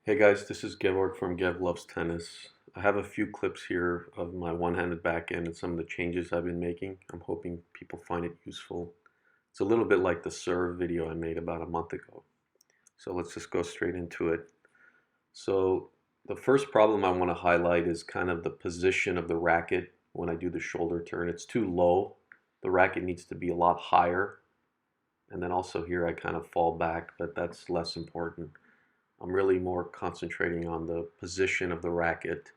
Hey guys, this is Gevorg from Gev Loves Tennis. I have a few clips here of my one-handed backhand and some of the changes I've been making. I'm hoping people find it useful. It's a little bit like the serve video I made about a month ago. So let's just go straight into it. So the first problem I want to highlight is kind of the position of the racket when I do the shoulder turn. It's too low. The racket needs to be a lot higher. And then also here I kind of fall back, but that's less important. I'm really more concentrating on the position of the racket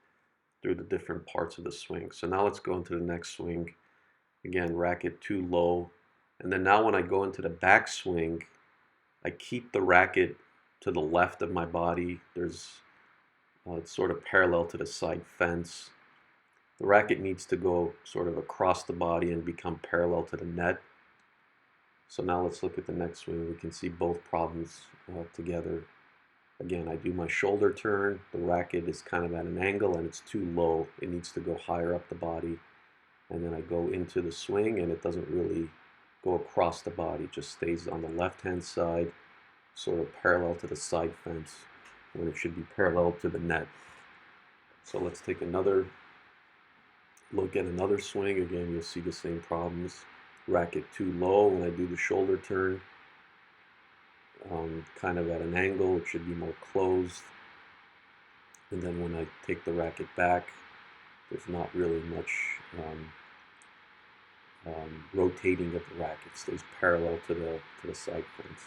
through the different parts of the swing. So now let's go into the next swing. Again, racket too low. And then now when I go into the backswing, I keep the racket to the left of my body. It's sort of parallel to the side fence. The racket needs to go sort of across the body and become parallel to the net. So now let's look at the next swing. We can see both problems together. Again, I do my shoulder turn, the racket is kind of at an angle and it's too low. It needs to go higher up the body. And then I go into the swing and it doesn't really go across the body, it just stays on the left-hand side, sort of parallel to the side fence, when it should be parallel to the net. So let's take another look at another swing. Again, you'll see the same problems. Racket too low when I do the shoulder turn. Kind of at an angle, it should be more closed. And then when I take the racket back, there's not really much rotating of the racket. It stays parallel to the side fence.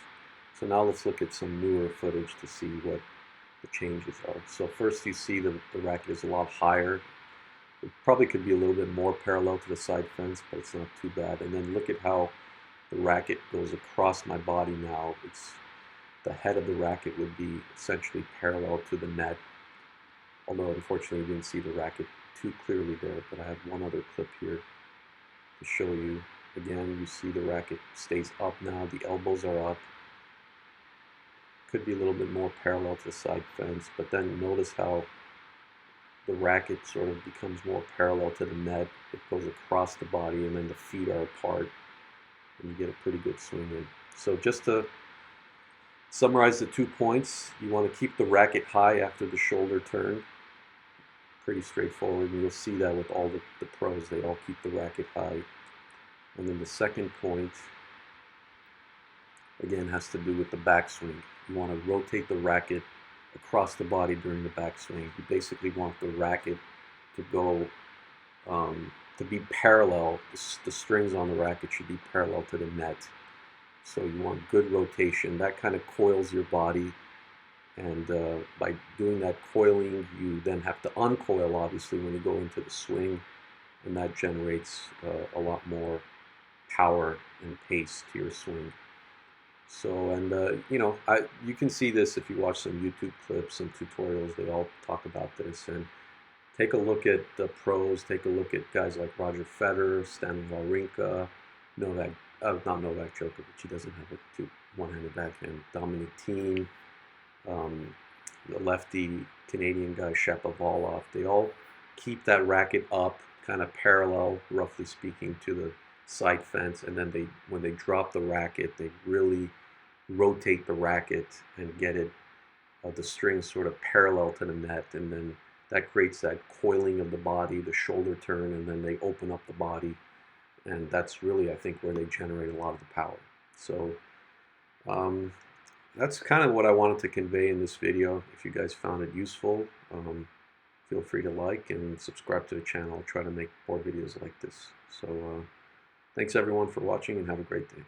So now let's look at some newer footage to see what the changes are. So first you see the racket is a lot higher. It probably could be a little bit more parallel to the side fence, but it's not too bad. And then look at how the racket goes across my body now. The head of the racket would be essentially parallel to the net, although unfortunately you didn't see the racket too clearly there, but I have one other clip here to show you. Again, you see the racket stays up now, the elbows are up. Could be a little bit more parallel to the side fence, but then notice how the racket sort of becomes more parallel to the net. It goes across the body and then the feet are apart and you get a pretty good swing in. So just to summarize the 2 points, you want to keep the racket high after the shoulder turn. Pretty straightforward, and you'll see that with all the pros. They all keep the racket high. And then the second point, again, has to do with the backswing. You want to rotate the racket across the body during the backswing. You basically want the racket to go, to be parallel. The strings on the racket should be parallel to the net. So you want good rotation. That kind of coils your body. And by doing that coiling, you then have to uncoil, obviously, when you go into the swing. And that generates a lot more power and pace to your swing. So, and you can see this if you watch some YouTube clips and tutorials. They all talk about this. And take a look at the pros. Take a look at guys like Roger Federer, Stan Wawrinka, not Novak Djokovic. He doesn't have a one-handed backhand. Dominic Thiem, the lefty Canadian guy Shapovalov. They all keep that racket up, kind of parallel, roughly speaking, to the side fence, and then when they drop the racket, they really rotate the racket and get it, the strings sort of parallel to the net, and then that creates that coiling of the body, the shoulder turn, and then they open up the body, and that's really, I think, where they generate a lot of the power. So that's kind of what I wanted to convey in this video. If you guys found it useful, feel free to like and subscribe to the channel. I'll try to make more videos like this. So thanks everyone for watching and have a great day.